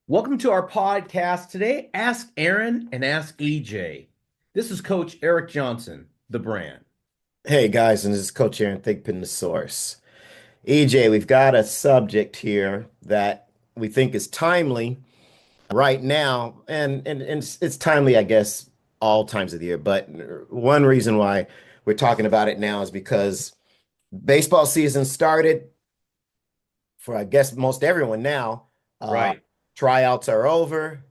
Welcome to our podcast today. Ask Aaron and ask EJ. This is Coach Eric Johnson, the brand. Hey guys, and this is Coach Aaron Thigpen, the source. EJ, we've got a subject here that we think is timely right now, and it's timely, I guess, all times of the year. But one reason why we're talking about it now is because baseball season started for, I guess, most everyone now. Uh, Right. Tryouts are over.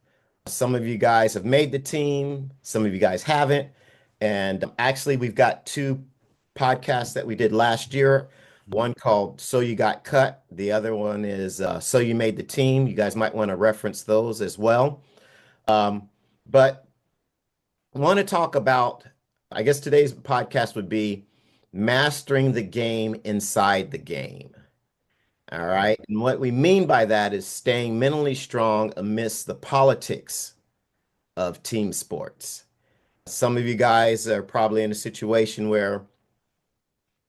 Some of you guys have made the team, some of you guys haven't. And actually, we've got two podcasts that we did last year. One called So You Got Cut. The other one is So You Made the Team. You guys might want to reference those as well. But I want to talk about, I guess today's podcast would be mastering the game inside the game. All right. And what we mean by that is staying mentally strong amidst the politics of team sports. Some of you guys are probably in a situation where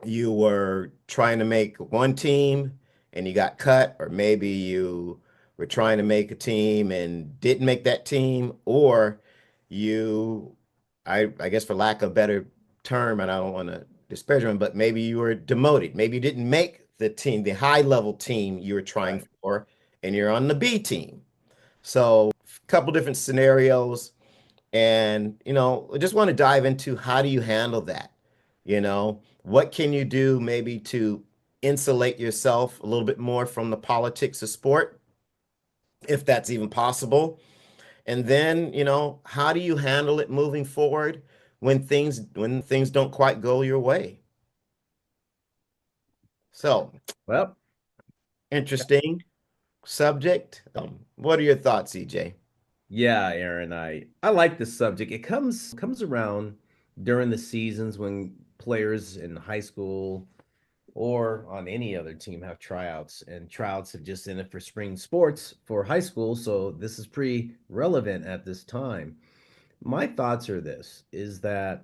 you were trying to make one team and you got cut, or maybe you were trying to make a team and didn't make that team, or you, I guess for lack of a better term, and I don't want to disparage them, but maybe you were demoted. Maybe you didn't make the team, the high level team you were trying Right. for, and you're on the B team. So, a couple different scenarios. And, I just want to dive into how do you handle that? What can you do maybe to insulate yourself a little bit more from the politics of sport, if that's even possible? And then, how do you handle it moving forward when things don't quite go your way? So, Well, interesting subject. What are your thoughts, EJ? yeah, Aaron, I like this subject. It comes around during the seasons when players in high school or on any other team have tryouts, and tryouts have just ended for spring sports for high school, so this is pretty relevant at this time. My thoughts are this is that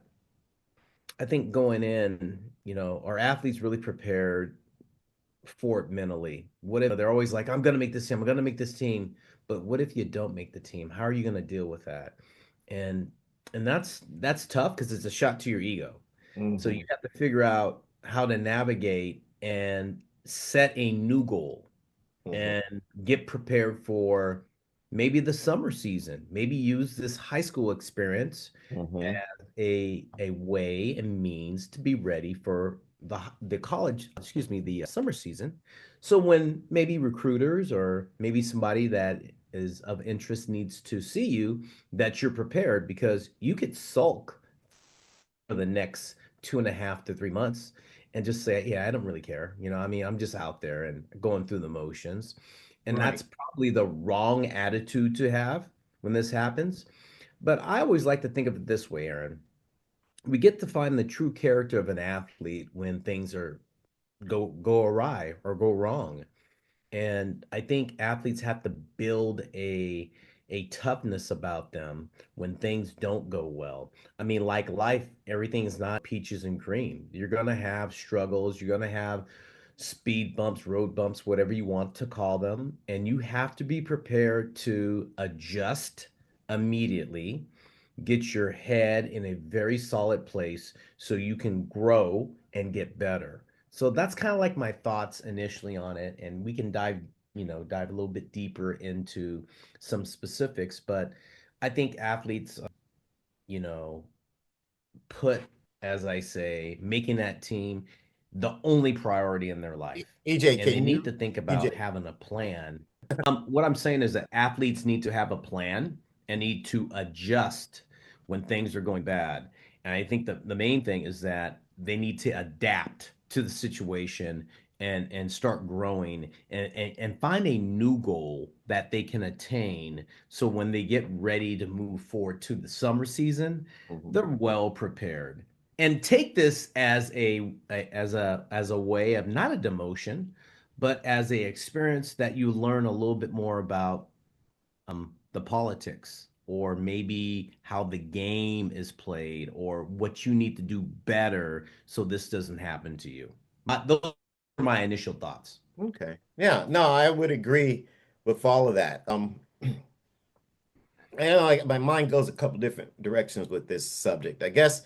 I think going in, our athletes really prepared for it mentally. What if they're always like, I'm going to make this team, I'm going to make this team. But what if you don't make the team? How are you going to deal with that? And that's tough because it's a shot to your ego. So you Hmm. have to figure out how to navigate and set a new goal Hmm. and get prepared for maybe the summer season. Maybe use this high school experience Hmm. as a way and means to be ready for the college, excuse me, the summer season. So when maybe recruiters or maybe somebody that is of interest needs to see you, that you're prepared because you could sulk for the next 2.5 to 3 months and just say, yeah, I don't really care. I mean, I'm just out there and going through the motions. And Right. that's probably the wrong attitude to have when this happens. But I always like to think of it this way, Aaron. We get to find the true character of an athlete when things are go awry or go wrong. And I think athletes have to build a toughness about them when things don't go well. I mean, like life, everything's not peaches and cream. You're gonna have struggles, you're gonna have speed bumps, road bumps, whatever you want to call them, and you have to be prepared to adjust immediately, get your head in a very solid place so you can grow and get better. So that's kind of like my thoughts initially on it, and we can dive a little bit deeper into some specifics, but I think athletes, you know, put, as I say, making that team the only priority in their life. EJ, And they can need you, to think about EJ? having a plan. What I'm saying is that athletes need to have a plan and need to adjust when things are going bad. And I think the main thing is that they need to adapt to the situation and start growing and find a new goal that they can attain. So when they get ready to move forward to the summer season, Mhm. they're well prepared. And take this as a way of not a demotion, but as a experience that you learn a little bit more about the politics or maybe how the game is played or what you need to do better so this doesn't happen to you. Those are my initial thoughts. Okay. Yeah, no, I would agree with all of that. like my mind goes a couple different directions with this subject. I guess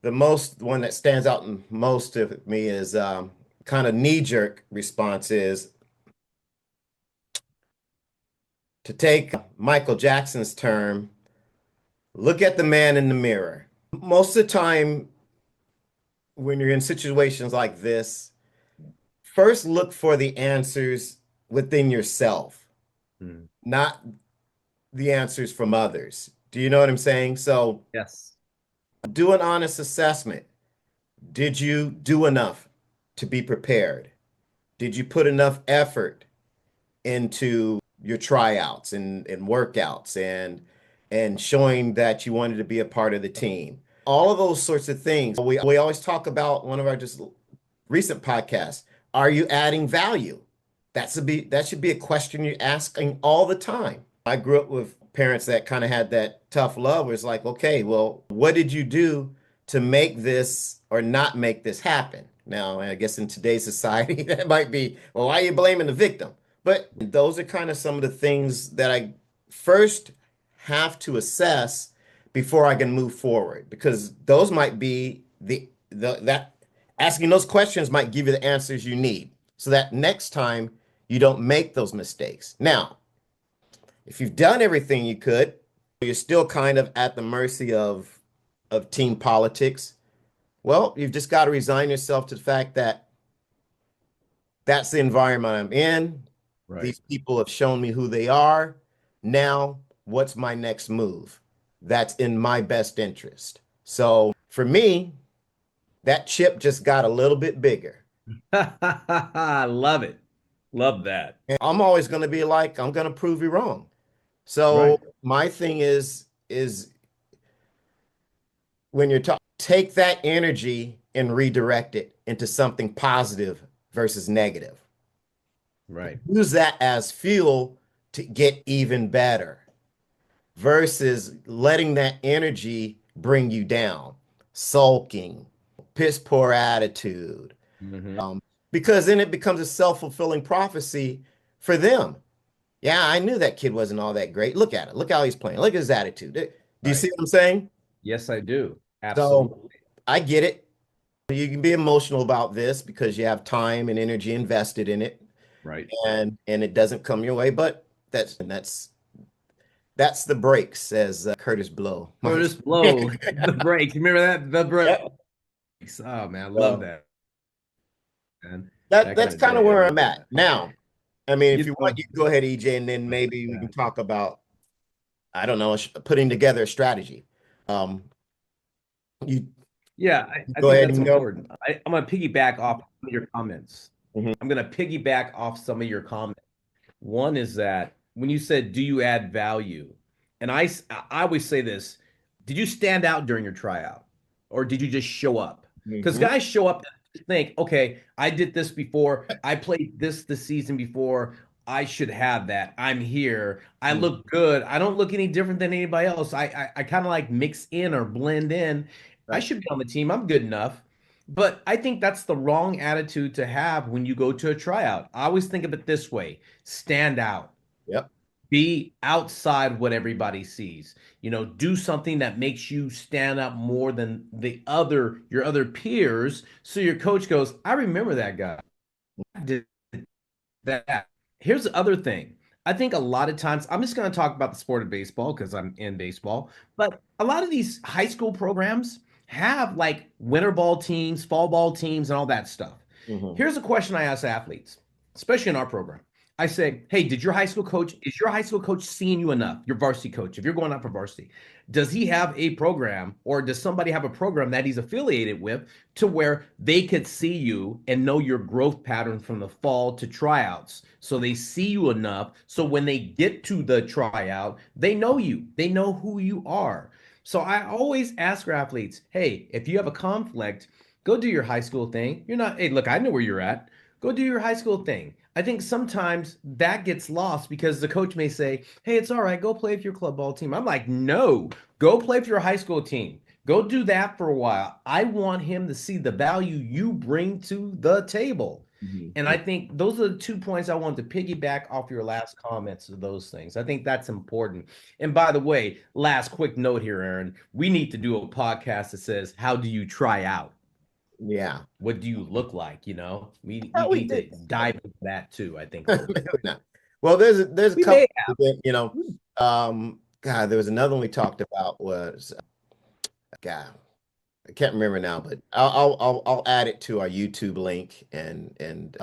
the most one that stands out in most of me is kind of knee-jerk response is to take Michael Jackson's term, look at the man in the mirror. Most of the time, when you're in situations like this, first look for the answers within yourself, Mm. not the answers from others. Do you know what I'm saying? So Yes. do an honest assessment. Did you do enough to be prepared? Did you put enough effort into your tryouts and workouts and showing that you wanted to be a part of the team? All of those sorts of things. We always talk about one of our just recent podcasts. Are you adding value? That should be a question you're asking all the time. I grew up with parents that kind of had that tough love where it's like, okay, well, what did you do to make this or not make this happen? Now, I guess in today's society, that might be, well, why are you blaming the victim? But those are kind of some of the things that I first have to assess before I can move forward, because those might be the that asking those questions might give you the answers you need so that next time you don't make those mistakes. Now, if you've done everything you could, you're still kind of at the mercy of team politics. Well, you've just got to resign yourself to the fact that that's the environment I'm in. Right. These people have shown me who they are. Now, what's my next move? That's in my best interest. So for me, that chip just got a little bit bigger. I love it. Love that. And I'm always going to be like, I'm going to prove you wrong. So Right. my thing is when you're talking, take that energy and redirect it into something positive versus negative. Right. Use that as fuel to get even better versus letting that energy bring you down, sulking, piss poor attitude. Hmm. Um, because then it becomes a self-fulfilling prophecy for them. Yeah, I knew that kid wasn't all that great. Look at it. Look how he's playing. Look at his attitude. Do you Right. see what I'm saying? Yes, I do. So Absolutely. I get it. You can be emotional about this because you have time and energy invested in it, Right. and it doesn't come your way, but that's the breaks, as Curtis Blow Or might just say. blow the brakes. Remember that? The Yep. brakes. Oh man, I love So that, man. that Back in that's the kind of day, I where love I'm at that. now. I mean, if You you want, know, you can go ahead, EJ, and then maybe we yeah. can talk about, I don't know, putting together a strategy. Um, you, Yeah, you I go think ahead that's and go. important. I'm going to piggyback off some of your comments. Mhm. I'm going to piggyback off some of your comments. One is that when you said, "Do you add value?" and I always say this: Did you stand out during your tryout, or did you just show up? Because Mhm. guys show up and think, "Okay, I did this before. I played this the season before. I should have that. I'm here. I look good. I don't look any different than anybody else. I kind of like mix in or blend in. I Right. should be on the team. I'm good enough." But I think that's the wrong attitude to have when you go to a tryout. I always think of it this way: stand out, Yep. be outside what everybody sees. Do something that makes you stand out more than your other peers. So your coach goes, I remember that guy. I did that. Here's the other thing. I think a lot of times, I'm just going to talk about the sport of baseball because I'm in baseball, but a lot of these high school programs have like winter ball teams, fall ball teams, and all that stuff. Mhm. Here's a question I ask athletes, especially in our program. I say, hey, is your high school coach seeing you enough? Your varsity coach, if you're going out for varsity, does he have a program or does somebody have a program that he's affiliated with to where they could see you and know your growth pattern from the fall to tryouts? So they see you enough. So when they get to the tryout, they know you, they know who you are. So I always ask our athletes, hey, if you have a conflict, go do your high school thing. You're not, hey, look, I know where you're at. Go do your high school thing. I think sometimes that gets lost because the coach may say, hey, it's all right, go play with your club ball team. I'm like, no, go play with your high school team. Go do that for a while. I want him to see the value you bring to the table. And I think those are the 2 points I want to piggyback off your last comments of those things. I think that's important. And by the way, last quick note here, Aaron, we need to do a podcast that says, how do you try out? Yeah. What do you look like? We Oh, we need did to that. dive into that too, I think, a little bit. Maybe not. Well, there's a We couple, may have. God, there was another one we talked about was, God, I can't remember now, but I'll add it to our YouTube link and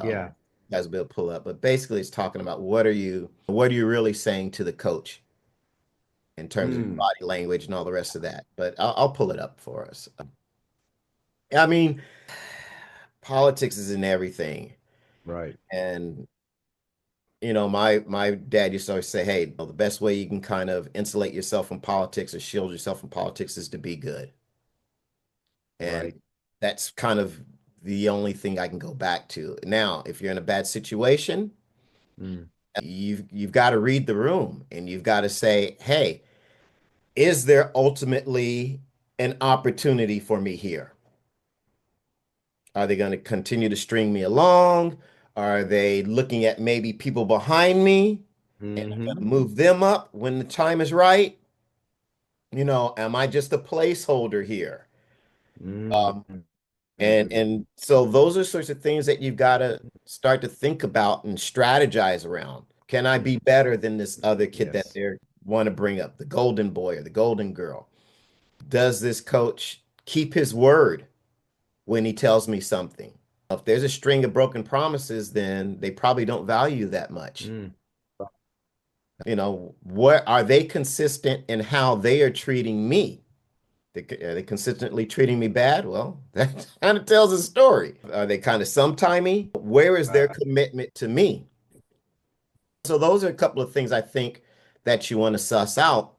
Yeah. you guys will be able to pull up. But basically, it's talking about what are you really saying to the coach in terms of Mm, body language and all the rest of that. But I'll pull it up for us. I mean, politics is in everything, right. and my dad used to always say, "Hey, the best way you can kind of insulate yourself from politics or shield yourself from politics is to be good." And Right. that's kind of the only thing I can go back to. Now, if you're in a bad situation, Mm, you've got to read the room and you've got to say, "Hey, is there ultimately an opportunity for me here? Are they going to continue to string me along? Are they looking at maybe people behind me and I'm going to hmm move them up when the time is right? Am I just a placeholder here?" mm, Um, and so those are sorts of things that you've got to start to think about and strategize around. Can I be better than this other kid that yes. they want to bring up, the golden boy or the golden girl? Does this coach keep his word when he tells me something? If there's a string of broken promises, then they probably don't value that much. Mm, What are they consistent in how they are treating me? Are they consistently treating me bad? Well, that kind of tells a story. Are they kind of sometimey? Where is their right. commitment to me? So those are a couple of things I think that you want to suss out.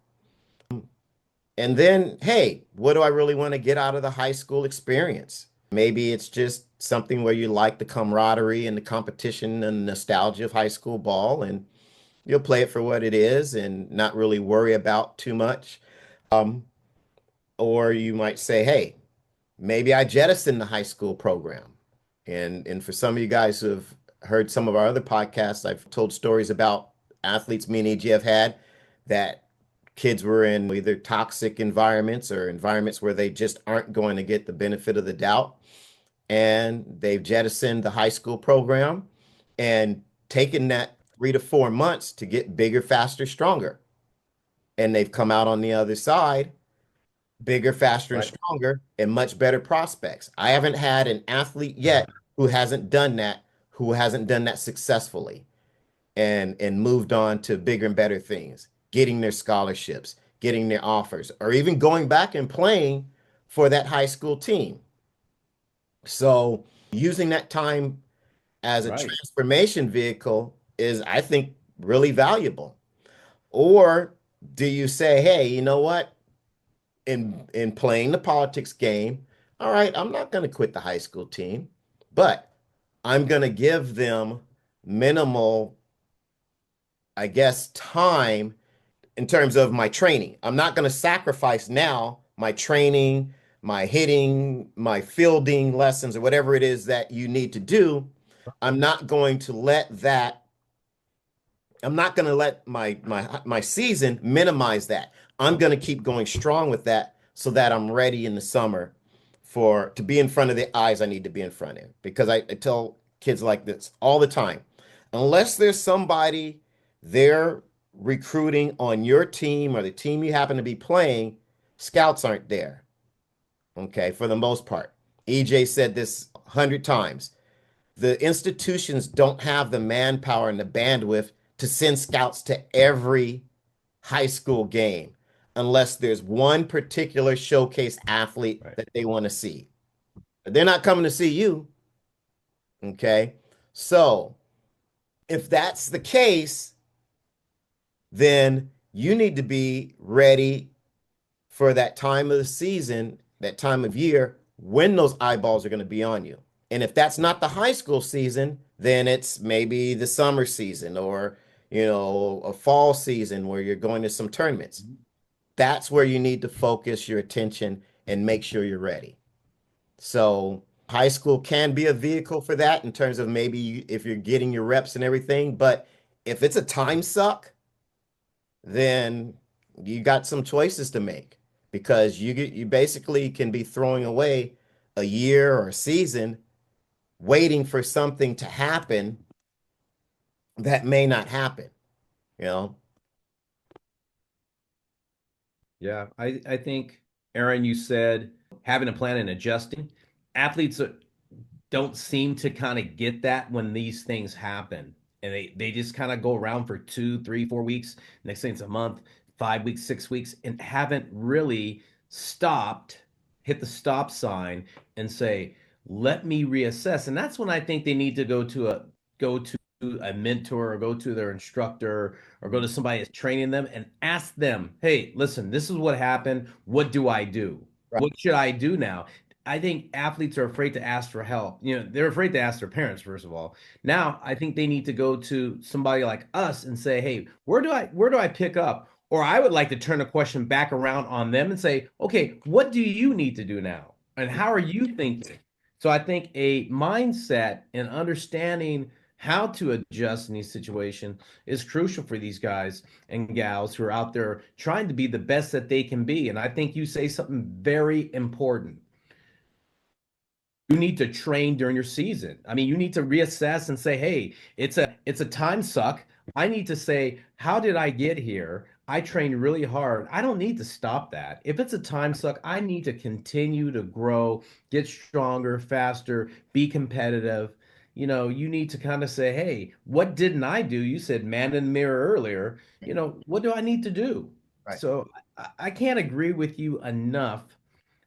And then, hey, what do I really want to get out of the high school experience? Maybe it's just something where you like the camaraderie and the competition and nostalgia of high school ball, and you'll play it for what it is and not really worry about too much. Um, or you might say, hey, maybe I jettison the high school program. And for some of you guys who have heard some of our other podcasts, I've told stories about athletes me and AG have had that kids were in either toxic environments or environments where they just aren't going to get the benefit of the doubt. And they've jettisoned the high school program and taken that 3 to 4 months to get bigger, faster, stronger. And they've come out on the other side bigger, faster, and Right. stronger, and much better prospects. I haven't had an athlete yet who hasn't done that successfully and moved on to bigger and better things, getting their scholarships, getting their offers, or even going back and playing for that high school team. So using that time as a Right. transformation vehicle is, I think, really valuable. Or do you say, hey, you know what? In playing the politics game, all right, I'm not going to quit the high school team, but I'm going to give them minimal, I guess, time in terms of my training. I'm not going to sacrifice now my training, my hitting, my fielding lessons, or whatever it is that you need to do. I'm not going to let that I'm not going to let my season minimize that. I'm going to keep going strong with that so that I'm ready in the summer for to be in front of the eyes I need to be in front of. Because I tell kids like this all the time, unless there's somebody they're recruiting on your team or the team you happen to be playing, scouts aren't there. Okay, for the most part. EJ said this 100 times. The institutions don't have the manpower and the bandwidth to send scouts to every high school game unless there's one particular showcase athlete Right. that they want to see. But they're not coming to see you. Okay. So if that's the case, then you need to be ready for that time of the season, that time of year when those eyeballs are going to be on you. And if that's not the high school season, then it's maybe the summer season or, a fall season where you're going to some tournaments. That's where you need to focus your attention and make sure you're ready. So High school can be a vehicle for that in terms of maybe if you're getting your reps and everything. But if it's a time suck, then you got some choices to make because you basically can be throwing away a year or a season waiting for something to happen that may not happen, you know? Yeah, I think, Aaron, you said having a plan and adjusting. Athletes don't seem to kind of get that when these things happen. And they just kind of go around for 2, 3, 4 weeks. Next thing it's a month, 5 weeks, 6 weeks, and haven't really stopped, hit the stop sign and say, let me reassess. And that's when I think they need to go to a mentor or go to their instructor or go to somebody that's training them and ask them, hey, listen, this is what happened. What do I do? Right. What should I do now? I think athletes are afraid to ask for help. They're afraid to ask their parents, first of all. Now, I think they need to go to somebody like us and say, "Hey, where do I pick up?" Or I would like to turn the question back around on them and say, "Okay, what do you need to do now? And how are you thinking?" So I think a mindset and understanding how to adjust in these situations is crucial for these guys and gals who are out there trying to be the best that they can be. And I think you say something very important. You need to train during your season. I mean, you need to reassess and say, "Hey, it's a time suck. I need to say, how did I get here? I trained really hard. I don't need to stop that. If it's a time suck, I need to continue to grow, get stronger, faster, be competitive." You need to kind of say, "Hey, what didn't I do?" You said man in the mirror earlier. What do I need to do? Right. So I can't agree with you enough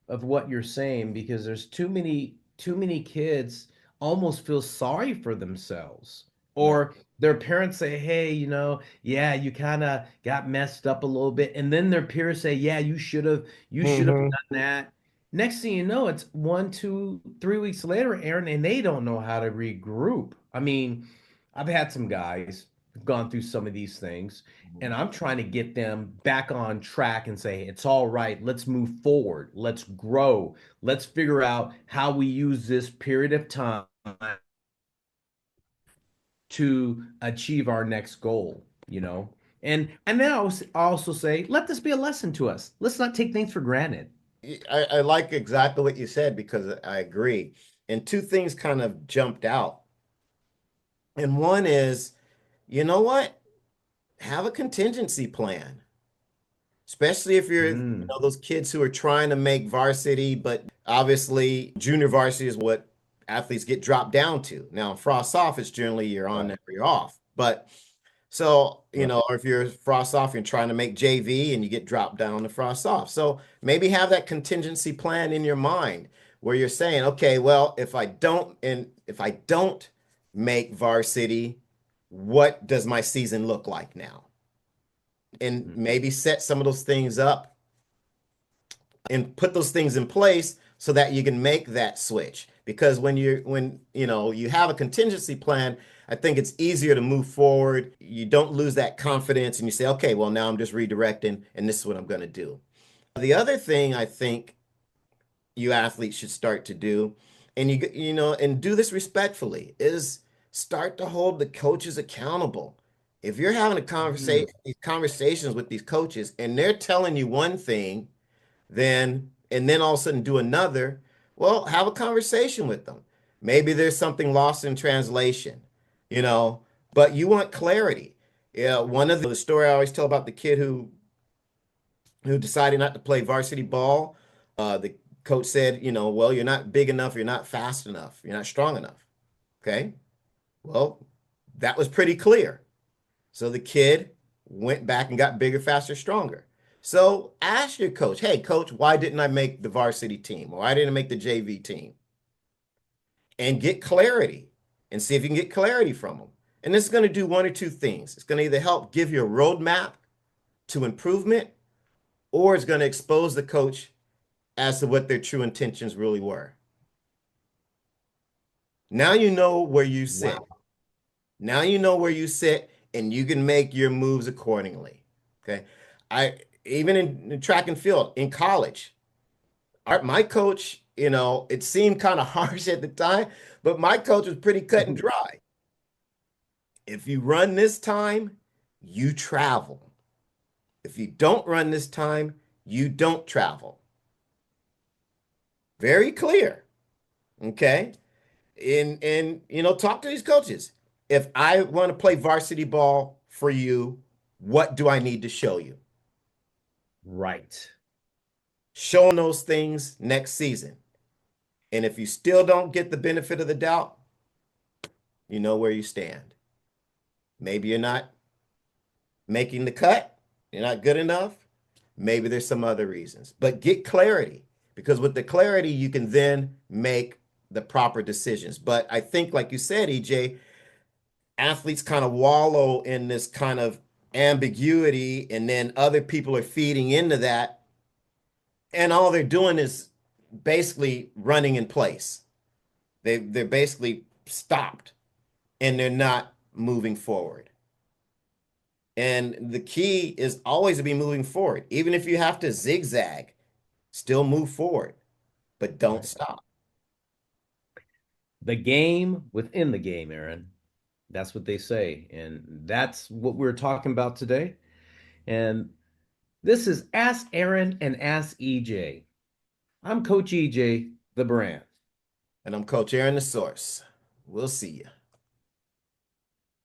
of what you're saying because there's too many kids almost feel sorry for themselves, Right. or their parents say, hey, yeah, you kind of got messed up a little bit, and then their peers say, yeah, you should have Hmm. done that. Next thing you know, it's 1, 2, 3 weeks later, Aaron, and they don't know how to regroup. I mean, I've had some guys who've gone through some of these things, and I'm trying to get them back on track and say, it's all right. Let's move forward. Let's grow. Let's figure out how we use this period of time to achieve our next goal. And then I also say, let this be a lesson to us. Let's not take things for granted. I like exactly what you said because I agree. And two things kind of jumped out. And one is, you know what? Have a contingency plan, especially if you're, Mm, those kids who are trying to make varsity, but obviously junior varsity is what athletes get dropped down to. Now, frost off is generally you're on right, or you're off. But so, right. or if you're frost off, you're trying to make JV and you get dropped down to frost off. So maybe have that contingency plan in your mind where you're saying, okay, well, if I don't make varsity, what does my season look like now? And Mm, maybe set some of those things up and put those things in place so that you can make that switch. Because when you have a contingency plan, I think it's easier to move forward. You don't lose that confidence and you say, okay, well, now I'm just redirecting and this is what I'm going to do. The other thing I think you athletes should start to do, and and do this respectfully, is start to hold the coaches accountable. If you're having mm, these conversations with these coaches and they're telling you one thing and then all of a sudden do another, well, have a conversation with them. Maybe there's something lost in translation, you know, but you want clarity. Yeah, one of the story I always tell about the kid who decided not to play varsity ball. The coach said, well, you're not big enough, you're not fast enough, you're not strong enough. Okay. Well, that was pretty clear. So the kid went back and got bigger, faster, stronger. So ask your coach, hey, coach, why didn't I make the varsity team? Or why didn't I make the JV team? And get clarity and see if you can get clarity from them. And this is going to do one or two things. It's going to either help give you a roadmap to improvement, or it's going to expose the coach as to what their true intentions really were. Now you know where you sit. wow. Now you know where you sit and you can make your moves accordingly. Okay. I even in track and field in college, my coach it seemed kind of harsh at the time, but my coach was pretty cut and dry. If you run this time, you travel. If you don't run this time, you don't travel. Very clear. Okay. And talk to these coaches. If I want to play varsity ball for you, what do I need to show you? Right. Show them those things next season. And if you still don't get the benefit of the doubt, you know where you stand. Maybe you're not making the cut, you're not good enough. Maybe there's some other reasons, but get clarity, because with the clarity, you can then make the proper decisions. But I think, like you said, EJ, athletes kind of wallow in this kind of ambiguity, and then other people are feeding into that, and all they're doing is basically running in place. They're basically stopped, and they're not moving forward. And the key is always to be moving forward. Even if you have to zigzag, still move forward, but don't Right. stop. The game within the game, Aaron. That's what they say. And that's what we're talking about today. And this is Ask Aaron and Ask EJ. I'm Coach EJ, the brand. And I'm Coach Aaron, the source. We'll see you.